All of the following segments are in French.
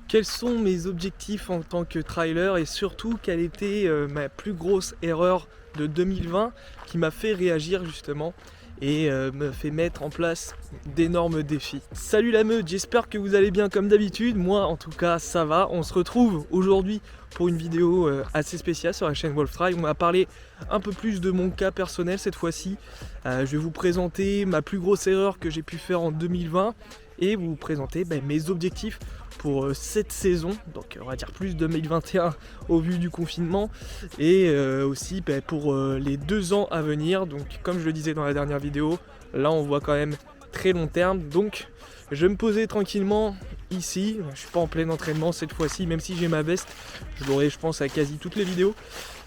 Quels sont mes objectifs en tant que trailer et surtout quelle était ma plus grosse erreur de 2020 qui m'a fait réagir justement et me fait mettre en place d'énormes défis. Salut la meute, j'espère que vous allez bien comme d'habitude, moi en tout cas ça va. On se retrouve aujourd'hui pour une vidéo assez spéciale sur la chaîne Wolftry. On va parler un peu plus de mon cas personnel cette fois-ci. Je vais vous présenter ma plus grosse erreur que j'ai pu faire en 2020 et vous présenter mes objectifs pour cette saison, donc on va dire plus 2021 au vu du confinement, et aussi pour les 2 ans à venir. Donc comme je le disais dans la dernière vidéo, là on voit quand même très long terme, donc je vais me poser tranquillement ici. Je suis pas en plein entraînement cette fois-ci, même si j'ai ma veste, je l'aurai je pense à quasi toutes les vidéos,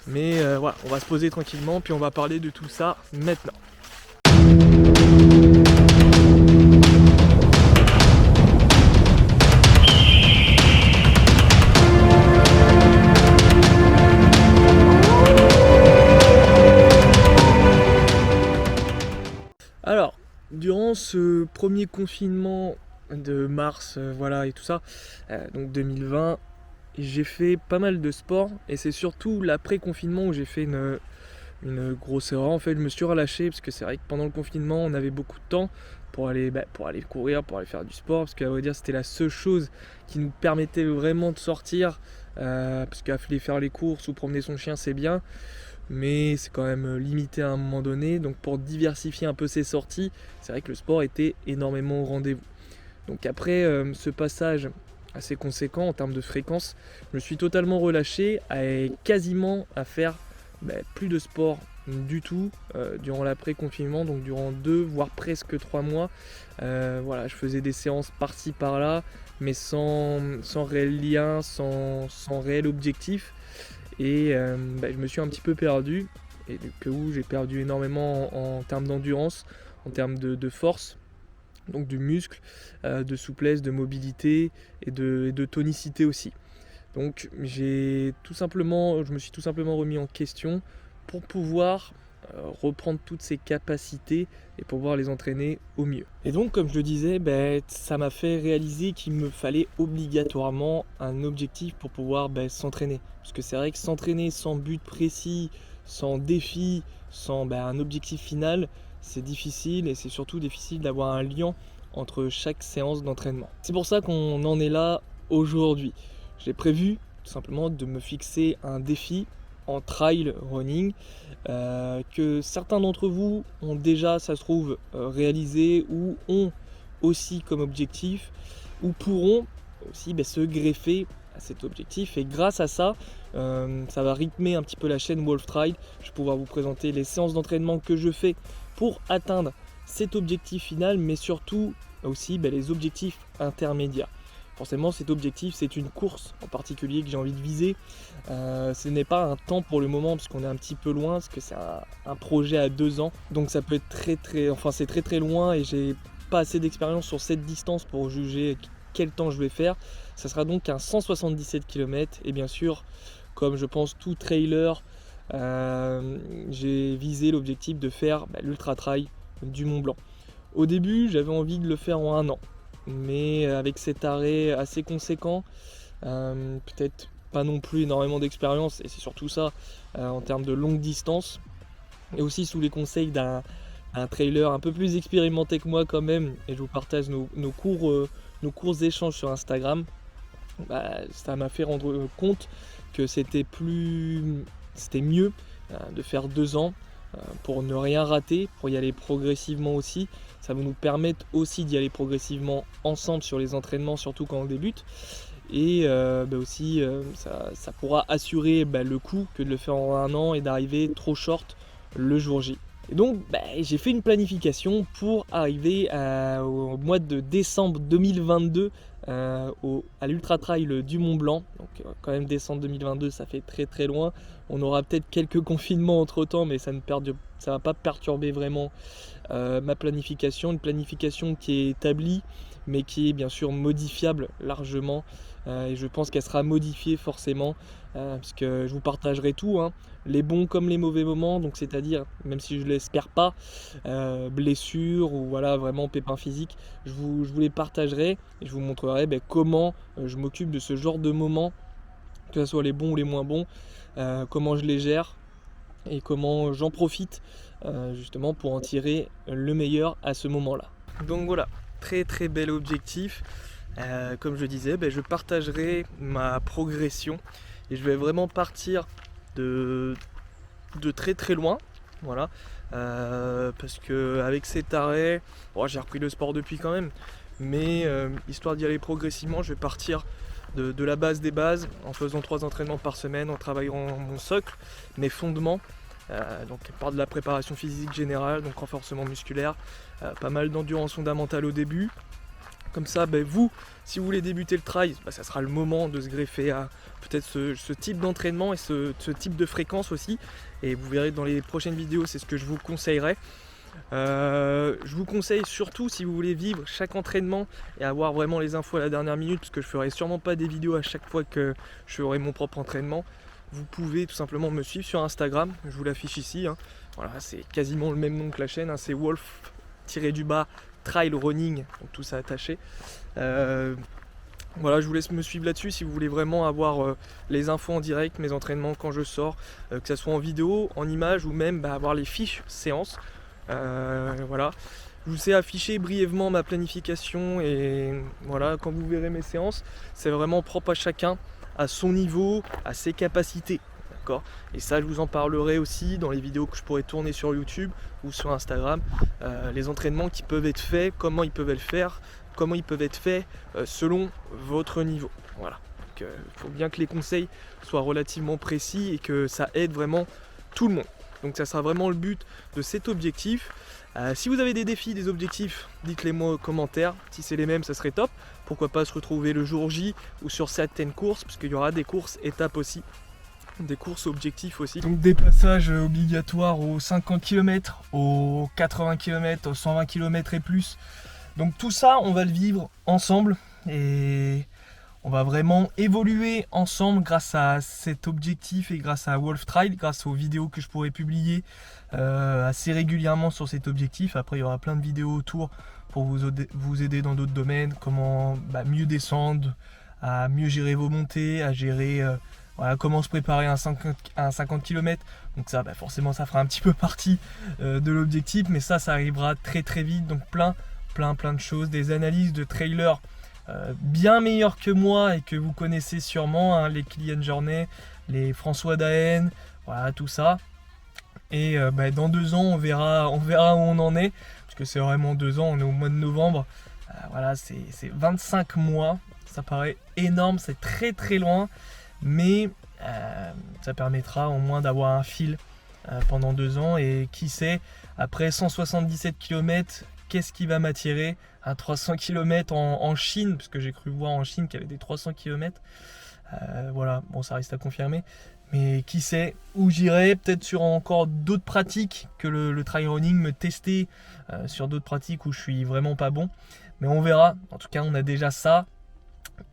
mais voilà, on va se poser tranquillement puis on va parler de tout ça maintenant. Alors, durant ce premier confinement de mars, voilà et tout ça, donc 2020, j'ai fait pas mal de sport et c'est surtout l'après-confinement où j'ai fait une grosse erreur. En fait, je me suis relâché parce que c'est vrai que pendant le confinement, on avait beaucoup de temps pour aller courir, pour aller faire du sport, parce qu'à vrai dire, c'était la seule chose qui nous permettait vraiment de sortir, parce qu'aller faire les courses ou promener son chien, c'est bien, mais c'est quand même limité à un moment donné. Donc pour diversifier un peu ses sorties, c'est vrai que le sport était énormément au rendez-vous. Donc après ce passage assez conséquent en termes de fréquence, je me suis totalement relâché quasiment à faire plus de sport du tout durant l'après-confinement, donc durant 2 voire presque 3 mois. Voilà, je faisais des séances par-ci par-là, mais sans réel lien, sans réel objectif. Et je me suis un petit peu perdu, et du coup j'ai perdu énormément en termes d'endurance, en termes de force, donc du muscle, de souplesse, de mobilité et de tonicité aussi. Donc je me suis tout simplement remis en question pour pouvoir reprendre toutes ces capacités et pouvoir les entraîner au mieux. Et donc comme je le disais, ça m'a fait réaliser qu'il me fallait obligatoirement un objectif pour pouvoir s'entraîner. Parce que c'est vrai que s'entraîner sans but précis, sans défi, sans un objectif final, c'est difficile, et c'est surtout difficile d'avoir un lien entre chaque séance d'entraînement. C'est pour ça qu'on en est là aujourd'hui. J'ai prévu tout simplement de me fixer un défi en trail running que certains d'entre vous ont déjà, ça se trouve, réalisé ou ont aussi comme objectif, ou pourront aussi se greffer à cet objectif. Et grâce à ça, ça va rythmer un petit peu la chaîne Wolftry. Je vais pouvoir vous présenter les séances d'entraînement que je fais pour atteindre cet objectif final, mais surtout aussi les objectifs intermédiaires. Forcément, cet objectif, c'est une course en particulier que j'ai envie de viser. Ce n'est pas un temps pour le moment, parce qu'on est un petit peu loin, parce que c'est un projet à 2 ans. Donc ça peut être c'est très loin, et j'ai pas assez d'expérience sur cette distance pour juger quel temps je vais faire. Ça sera donc un 177 km, et bien sûr, comme je pense tout trailer, j'ai visé l'objectif de faire l'Ultra Trail du Mont Blanc. Au début, j'avais envie de le faire en 1 an. Mais avec cet arrêt assez conséquent, peut-être pas non plus énormément d'expérience, et c'est surtout ça en termes de longue distance, et aussi sous les conseils d'un trailer un peu plus expérimenté que moi quand même, et je vous partage nos courts échanges sur Instagram. Ça m'a fait rendre compte que c'était mieux de faire 2 ans pour ne rien rater, pour y aller progressivement aussi. Ça va nous permettre aussi d'y aller progressivement ensemble sur les entraînements, surtout quand on débute. Et aussi, ça pourra assurer le coup que de le faire en 1 an et d'arriver trop short le jour J. Et donc j'ai fait une planification pour arriver au mois de décembre 2022 à l'Ultra Trail du Mont Blanc. Donc quand même décembre 2022, ça fait très loin. On aura peut-être quelques confinements entre temps, mais ça ne va pas perturber vraiment ma planification. Une planification qui est établie, mais qui est bien sûr modifiable largement et je pense qu'elle sera modifiée forcément, parce que je vous partagerai tout, hein, les bons comme les mauvais moments, donc c'est-à-dire, même si je ne l'espère pas, blessures ou voilà, vraiment pépins physiques, je vous les partagerai et je vous montrerai comment je m'occupe de ce genre de moments, que ce soit les bons ou les moins bons, comment je les gère et comment j'en profite justement pour en tirer le meilleur à ce moment-là. Donc voilà, très très bel objectif. Comme je disais, je partagerai ma progression et je vais vraiment partir de très très loin. Voilà. Parce que avec cet arrêt, bon, j'ai repris le sport depuis quand même, mais histoire d'y aller progressivement, je vais partir de la base des bases en faisant 3 entraînements par semaine, en travaillant mon socle, mes fondements. Donc par de la préparation physique générale, donc renforcement musculaire, pas mal d'endurance fondamentale au début. Comme ça, vous, si vous voulez débuter le trail, ça sera le moment de se greffer à peut-être ce type d'entraînement et ce type de fréquence aussi. Et vous verrez dans les prochaines vidéos, c'est ce que je vous conseillerais. Je vous conseille surtout, si vous voulez vivre chaque entraînement et avoir vraiment les infos à la dernière minute, parce que je ferai sûrement pas des vidéos à chaque fois que je ferai mon propre entraînement, vous pouvez tout simplement me suivre sur Instagram, je vous l'affiche ici, hein. Voilà, c'est quasiment le même nom que la chaîne, hein, c'est Wolf-Trail Running, donc tout ça attaché. Voilà, je vous laisse me suivre là-dessus si vous voulez vraiment avoir les infos en direct, mes entraînements quand je sors, que ce soit en vidéo, en image ou même avoir les fiches séances. Voilà, je vous ai affiché brièvement ma planification et voilà, quand vous verrez mes séances, c'est vraiment propre à chacun, à son niveau, à ses capacités. D'accord ? Et ça, je vous en parlerai aussi dans les vidéos que je pourrais tourner sur YouTube ou sur Instagram. Les entraînements qui peuvent être faits, comment ils peuvent être faits, selon votre niveau. Voilà. Donc, faut bien que les conseils soient relativement précis et que ça aide vraiment tout le monde. Donc ça sera vraiment le but de cet objectif. Si vous avez des défis, des objectifs, dites-les moi en commentaire. Si c'est les mêmes, ça serait top. Pourquoi pas se retrouver le jour J ou sur certaines courses, parce qu'il y aura des courses étapes aussi, des courses objectifs aussi. Donc des passages obligatoires aux 50 km, aux 80 km, aux 120 km et plus. Donc tout ça, on va le vivre ensemble et on va vraiment évoluer ensemble grâce à cet objectif et grâce à Wolf Trail, grâce aux vidéos que je pourrai publier assez régulièrement sur cet objectif. Après, il y aura plein de vidéos autour pour vous aider dans d'autres domaines, comment mieux descendre, à mieux gérer vos montées, à gérer voilà, comment se préparer à un 50 km. Donc ça, forcément, ça fera un petit peu partie de l'objectif, mais ça arrivera très très vite. Donc plein de choses, des analyses de trailers bien meilleurs que moi et que vous connaissez sûrement, hein, les Kylian Jornet, les François Daen, voilà tout ça. Et dans 2 ans, on verra où on en est, parce que c'est vraiment 2 ans, on est au mois de novembre. Voilà, c'est 25 mois, ça paraît énorme, c'est très très loin, mais ça permettra au moins d'avoir un fil pendant 2 ans, et qui sait, après 177 km, qu'est-ce qui va m'attirer à 300 km en Chine, parce que j'ai cru voir en Chine qu'il y avait des 300 km. Voilà, bon, ça reste à confirmer. Mais qui sait où j'irai, peut-être sur encore d'autres pratiques que le trail running, me tester sur d'autres pratiques où je suis vraiment pas bon. Mais on verra. En tout cas, on a déjà ça.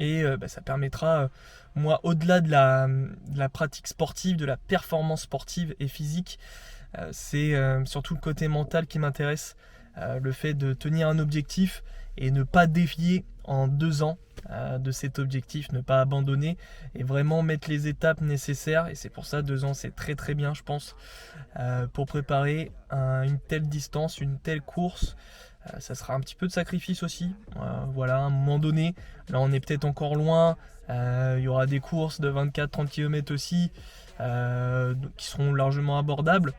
Et ça permettra, moi, au-delà de la pratique sportive, de la performance sportive et physique, c'est surtout le côté mental qui m'intéresse. Le fait de tenir un objectif et ne pas dévier en 2 ans de cet objectif, ne pas abandonner et vraiment mettre les étapes nécessaires. Et c'est pour ça 2 ans, c'est très très bien, je pense, pour préparer une telle distance, une telle course. Ça sera un petit peu de sacrifice aussi. Voilà, à un moment donné, là on est peut-être encore loin. Il y aura des courses de 24-30 km aussi qui seront largement abordables.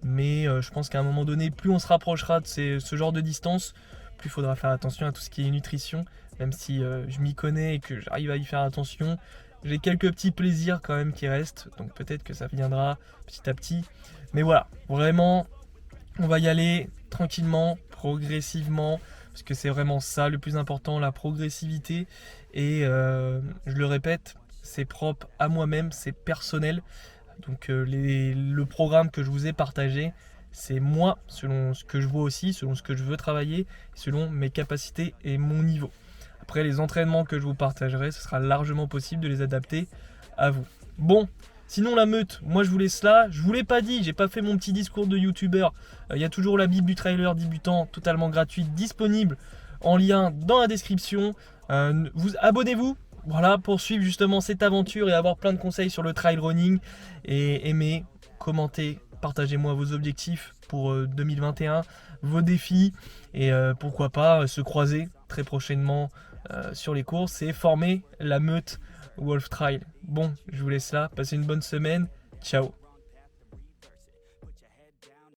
Mais je pense qu'à un moment donné, plus on se rapprochera de ce genre de distance, plus il faudra faire attention à tout ce qui est nutrition. Même si je m'y connais et que j'arrive à y faire attention, j'ai quelques petits plaisirs quand même qui restent. Donc peut-être que ça viendra petit à petit. Mais voilà, vraiment, on va y aller tranquillement, progressivement, parce que c'est vraiment ça le plus important, la progressivité. Et je le répète, c'est propre à moi-même, c'est personnel. Donc le programme que je vous ai partagé, c'est moi, selon ce que je vois aussi, selon ce que je veux travailler, selon mes capacités et mon niveau. Après les entraînements que je vous partagerai, ce sera largement possible de les adapter à vous. Bon, sinon la meute, moi je vous laisse là. Je vous l'ai pas dit, j'ai pas fait mon petit discours de youtubeur. Il y a toujours la Bible du trailer débutant totalement gratuite disponible en lien dans la description. Abonnez-vous. Voilà, pour suivre justement cette aventure et avoir plein de conseils sur le trail running. Et aimez, commentez, partagez-moi vos objectifs pour 2021, vos défis et pourquoi pas se croiser très prochainement sur les courses et former la meute Wolf Trail. Bon, je vous laisse là, passez une bonne semaine, ciao.